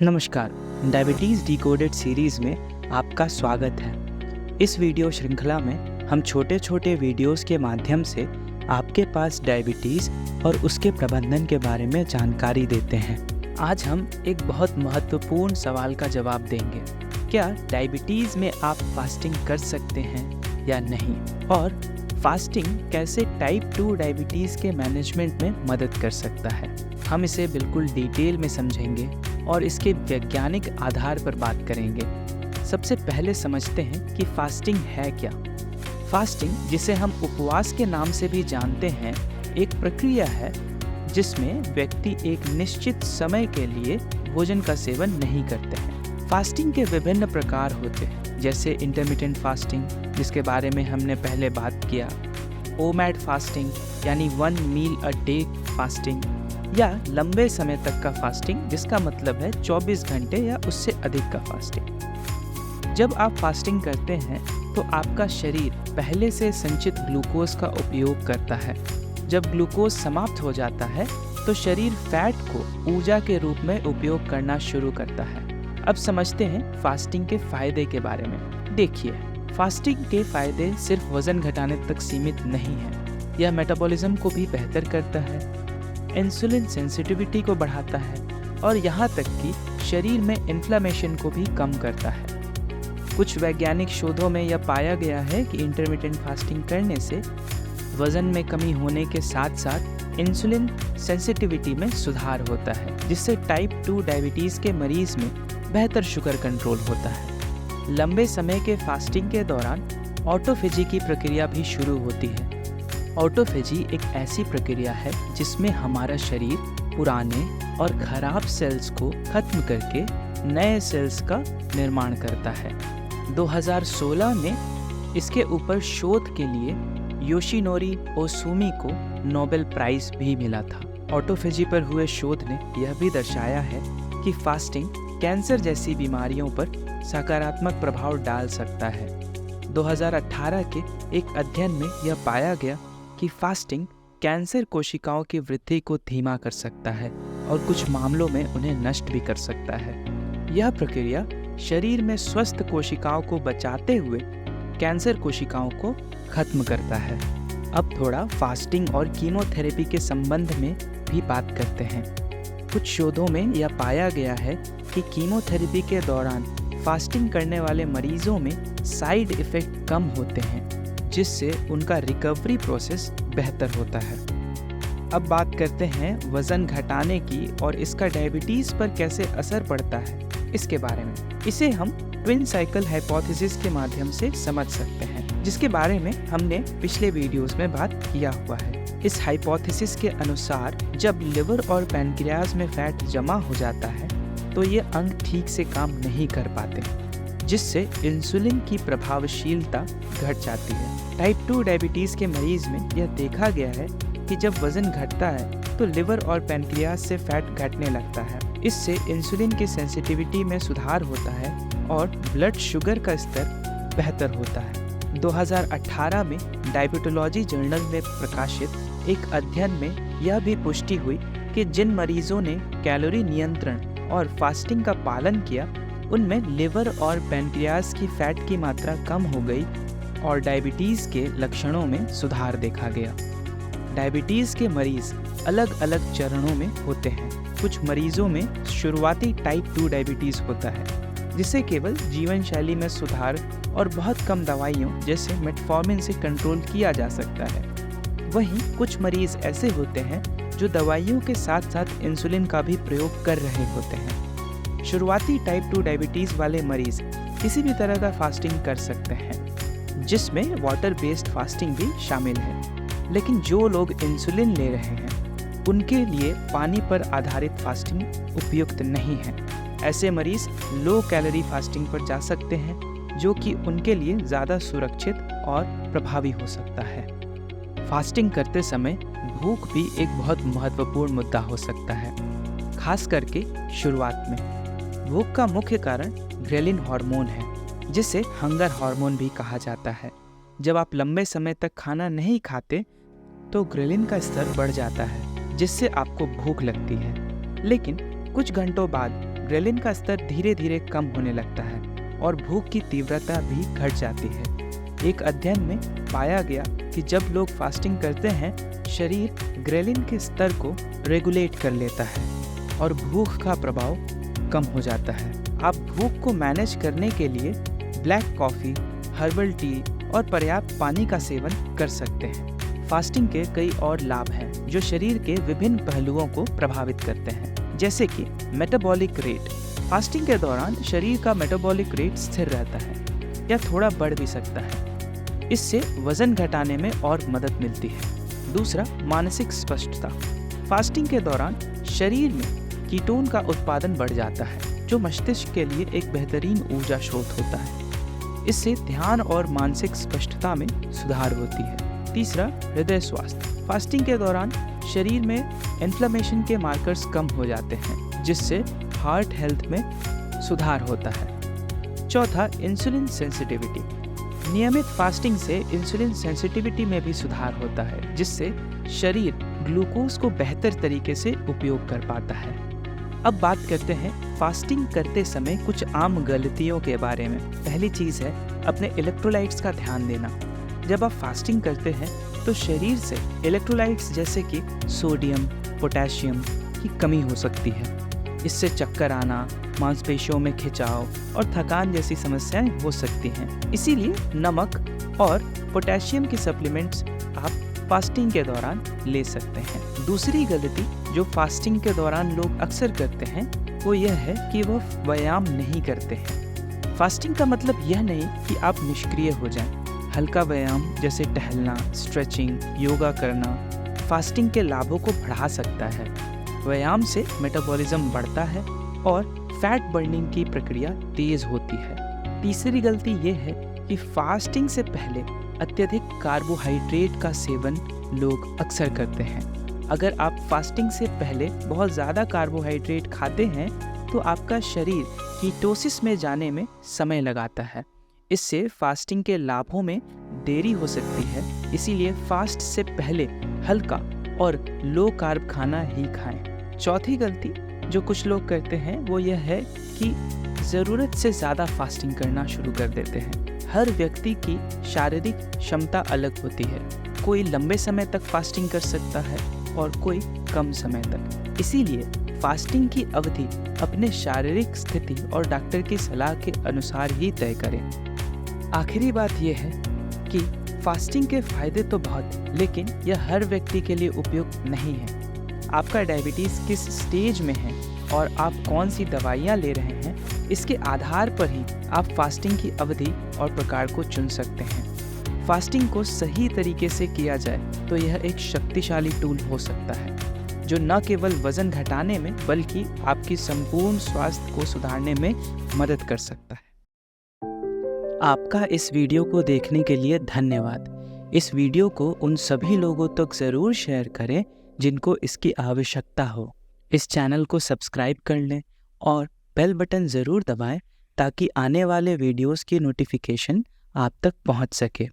नमस्कार, diabetes decoded series में आपका स्वागत है। इस वीडियो श्रृंखला में हम छोटे-छोटे वीडियोस के माध्यम से आपके पास डायबिटीज़ और उसके प्रबंधन के बारे में जानकारी देते हैं। आज हम एक बहुत महत्वपूर्ण सवाल का जवाब देंगे। क्या डायबिटीज़ में आप फास्टिंग कर सकते हैं या नहीं? और फास्टिंग कैसे टाइप 2 डायबिटीज़ के मैनेजमेंट में मदद कर सकता है? हम इसे बिल्कुल डिटेल में समझेंगे और इसके वैज्ञानिक आधार पर बात करेंगे। सबसे पहले समझते हैं कि फास्टिंग है क्या। फास्टिंग, जिसे हम उपवास के नाम से भी जानते हैं, एक प्रक्रिया है जिसमें व्यक्ति एक निश्चित समय के लिए भोजन का सेवन नहीं करते हैं। फास्टिंग के विभिन्न प्रकार होते हैं, जैसे इंटरमिटेंट फास्टिंग, जिसके बारे में हमने पहले बात किया, ओमैड फास्टिंग यानी 1 मील अ डे फास्टिंग, या लंबे समय तक का फास्टिंग, जिसका मतलब है 24 घंटे या उससे अधिक का फास्टिंग। जब आप फास्टिंग करते हैं तो आपका शरीर पहले से संचित ग्लूकोज का उपयोग करता है। जब ग्लूकोज समाप्त हो जाता है तो शरीर फैट को ऊर्जा के रूप में उपयोग करना शुरू करता है। अब समझते हैं फास्टिंग के फायदे के बारे में। देखिए, फास्टिंग के फायदे सिर्फ वजन घटाने तक सीमित नहीं है। यह मेटाबॉलिज्म को भी बेहतर करता है, इंसुलिन सेंसिटिविटी को बढ़ाता है और यहाँ तक कि शरीर में इन्फ्लेमेशन को भी कम करता है। कुछ वैज्ञानिक शोधों में यह पाया गया है कि इंटरमिटेंट फास्टिंग करने से वजन में कमी होने के साथ साथ इंसुलिन सेंसिटिविटी में सुधार होता है, जिससे टाइप 2 डायबिटीज़ के मरीज में बेहतर शुगर कंट्रोल होता है। लंबे समय के फास्टिंग के दौरान ऑटोफेजी की प्रक्रिया भी शुरू होती है। ऑटोफेजी एक ऐसी प्रक्रिया है जिसमें हमारा शरीर पुराने और खराब सेल्स को खत्म करके नए सेल्स का निर्माण करता है। 2016 में इसके ऊपर शोध के लिए योशिनोरी ओसुमी को नोबेल प्राइज भी मिला था। ऑटोफेजी पर हुए शोध ने यह भी दर्शाया है कि फास्टिंग कैंसर जैसी बीमारियों पर सकारात्मक प्रभाव डाल सकता है। 2018 के एक अध्ययन में यह पाया गया कि फास्टिंग कैंसर कोशिकाओं की वृद्धि को धीमा कर सकता है और कुछ मामलों में उन्हें नष्ट भी कर सकता है। यह प्रक्रिया शरीर में स्वस्थ कोशिकाओं को बचाते हुए कैंसर कोशिकाओं को खत्म करता है। अब थोड़ा फास्टिंग और कीमोथेरेपी के संबंध में भी बात करते हैं। कुछ शोधों में यह पाया गया है कि कीमोथेरेपी के दौरान फास्टिंग करने वाले मरीजों में साइड इफ़ेक्ट कम होते हैं, जिससे उनका रिकवरी प्रोसेस बेहतर होता है। अब बात करते हैं वज़न घटाने की और इसका डायबिटीज़ पर कैसे असर पड़ता है, इसके बारे में। इसे हम ट्विन साइकिल हाइपोथेसिस के माध्यम से समझ सकते हैं, जिसके बारे में हमने पिछले वीडियोस में बात किया हुआ है। इस हाइपोथेसिस के अनुसार जब लिवर और पैनक्रियाज में फैट जमा हो जाता है तो ये अंग ठीक से काम नहीं कर पाते, जिससे इंसुलिन की प्रभावशीलता घट जाती है। टाइप 2 डायबिटीज़ के मरीज में यह देखा गया है कि जब वज़न घटता है तो लिवर और पैनक्रियाज से फैट घटने लगता है। इससे इंसुलिन की सेंसिटिविटी में सुधार होता है और ब्लड शुगर का स्तर बेहतर होता है। 2018 में डायबिटोलॉजी जर्नल में प्रकाशित एक अध्ययन में यह भी पुष्टि हुई कि जिन मरीजों ने कैलोरी नियंत्रण और फास्टिंग का पालन किया, उनमें लिवर और पैनक्रियाज की फैट की मात्रा कम हो गई और डायबिटीज़ के लक्षणों में सुधार देखा गया। डायबिटीज़ के मरीज़ अलग अलग चरणों में होते हैं। कुछ मरीजों में शुरुआती टाइप 2 डायबिटीज़ होता है, जिसे केवल जीवन शैली में सुधार और बहुत कम दवाइयों जैसे मेटफॉर्मिन से कंट्रोल किया जा सकता है। वहीं कुछ मरीज़ ऐसे होते हैं जो दवाइयों के साथ साथ इंसुलिन का भी प्रयोग कर रहे होते हैं। शुरुआती टाइप 2 डायबिटीज़ वाले मरीज़ किसी भी तरह का फास्टिंग कर सकते हैं, जिसमें वाटर बेस्ड फास्टिंग भी शामिल है। लेकिन जो लोग इंसुलिन ले रहे हैं उनके लिए पानी पर आधारित फास्टिंग उपयुक्त नहीं है। ऐसे मरीज़ लो कैलोरी फास्टिंग पर जा सकते हैं, जो कि उनके लिए ज़्यादा सुरक्षित और प्रभावी हो सकता है। फास्टिंग करते समय भूख भी एक बहुत महत्वपूर्ण मुद्दा हो सकता है, खास करके शुरुआत में। भूख का मुख्य कारण ग्रेलिन हार्मोन है, जिसे हंगर हार्मोन भी कहा जाता है। जब आप लंबे समय तक खाना नहीं खाते तो ग्रेलिन का स्तर बढ़ जाता है, जिससे आपको भूख लगती है। लेकिन कुछ घंटों बाद ग्रेलिन का स्तर धीरे धीरे कम होने लगता है और भूख की तीव्रता भी घट जाती है। एक अध्ययन में पाया गया कि जब लोग फास्टिंग करते हैं, शरीर ग्रेलिन के स्तर को रेगुलेट कर लेता है और भूख का प्रभाव कम हो जाता है। आप भूख को मैनेज करने के लिए ब्लैक कॉफ़ी, हर्बल टी और पर्याप्त पानी का सेवन कर सकते हैं। फास्टिंग के कई और लाभ हैं जो शरीर के विभिन्न पहलुओं को प्रभावित करते हैं, जैसे कि मेटाबॉलिक रेट। फास्टिंग के दौरान शरीर का मेटाबॉलिक रेट स्थिर रहता है या थोड़ा बढ़ भी सकता है। इससे वजन घटाने में और मदद मिलती है। दूसरा, मानसिक स्पष्टता। फास्टिंग के दौरान शरीर में कीटोन का उत्पादन बढ़ जाता है, जो मस्तिष्क के लिए एक बेहतरीन ऊर्जा स्रोत होता है। इससे ध्यान और मानसिक स्पष्टता में सुधार होती है। तीसरा, हृदय स्वास्थ्य। फास्टिंग के दौरान शरीर में इन्फ्लेमेशन के मार्कर्स कम हो जाते हैं, जिससे हार्ट हेल्थ में सुधार होता है। चौथा, इंसुलिन सेंसिटिविटी। नियमित फास्टिंग से इंसुलिन सेंसिटिविटी में भी सुधार होता है, जिससे शरीर ग्लूकोज को बेहतर तरीके से उपयोग कर पाता है। अब बात करते हैं फास्टिंग करते समय कुछ आम गलतियों के बारे में। पहली चीज़ है अपने इलेक्ट्रोलाइट्स का ध्यान देना। जब आप फास्टिंग करते हैं तो शरीर से इलेक्ट्रोलाइट्स जैसे कि सोडियम, पोटेशियम की कमी हो सकती है। इससे चक्कर आना, मांसपेशियों में खिंचाव और थकान जैसी समस्याएं हो सकती हैं। इसीलिए नमक और पोटेशियम की सप्लीमेंट्स आप फास्टिंग के दौरान ले सकते हैं। दूसरी गलती जो फास्टिंग के दौरान लोग अक्सर करते हैं वो यह है कि वह व्यायाम नहीं करते हैं। फास्टिंग का मतलब यह नहीं कि आप निष्क्रिय हो जाएं। हल्का व्यायाम जैसे टहलना, स्ट्रेचिंग, योगा करना फास्टिंग के लाभों को बढ़ा सकता है। व्यायाम से मेटाबॉलिज्म बढ़ता है और फैट बर्निंग की प्रक्रिया तेज होती है। तीसरी गलती ये है कि फास्टिंग से पहले अत्यधिक कार्बोहाइड्रेट का सेवन लोग अक्सर करते हैं। अगर आप फास्टिंग से पहले बहुत ज़्यादा कार्बोहाइड्रेट खाते हैं तो आपका शरीर कीटोसिस में जाने में समय लगाता है। इससे फास्टिंग के लाभों में देरी हो सकती है। इसीलिए फास्ट से पहले हल्का और लो कार्ब खाना ही खाएं। चौथी गलती जो कुछ लोग करते हैं वो यह है कि ज़रूरत से ज़्यादा फास्टिंग करना शुरू कर देते हैं। हर व्यक्ति की शारीरिक क्षमता अलग होती है। कोई लंबे समय तक फास्टिंग कर सकता है और कोई कम समय तक। इसीलिए फास्टिंग की अवधि अपने शारीरिक स्थिति और डॉक्टर की सलाह के अनुसार ही तय करें। आखिरी बात यह है कि फास्टिंग के फायदे तो बहुत, लेकिन यह हर व्यक्ति के लिए उपयुक्त नहीं है। आपका डायबिटीज़ किस स्टेज में है और आप कौन सी दवाइयाँ ले रहे हैं, इसके आधार पर ही आप फास्टिंग की अवधि और प्रकार को चुन सकते हैं। फास्टिंग को सही तरीके से किया जाए तो यह एक शक्तिशाली टूल हो सकता है, जो न केवल वजन घटाने में बल्कि आपकी संपूर्ण स्वास्थ्य को सुधारने में मदद कर सकता है। आपका इस वीडियो को देखने के लिए धन्यवाद। इस वीडियो को उन सभी लोगों तक ज़रूर शेयर करें जिनको इसकी आवश्यकता हो। इस चैनल को सब्सक्राइब कर लें और बेल बटन ज़रूर दबाएं ताकि आने वाले वीडियोस की नोटिफिकेशन आप तक पहुंच सके।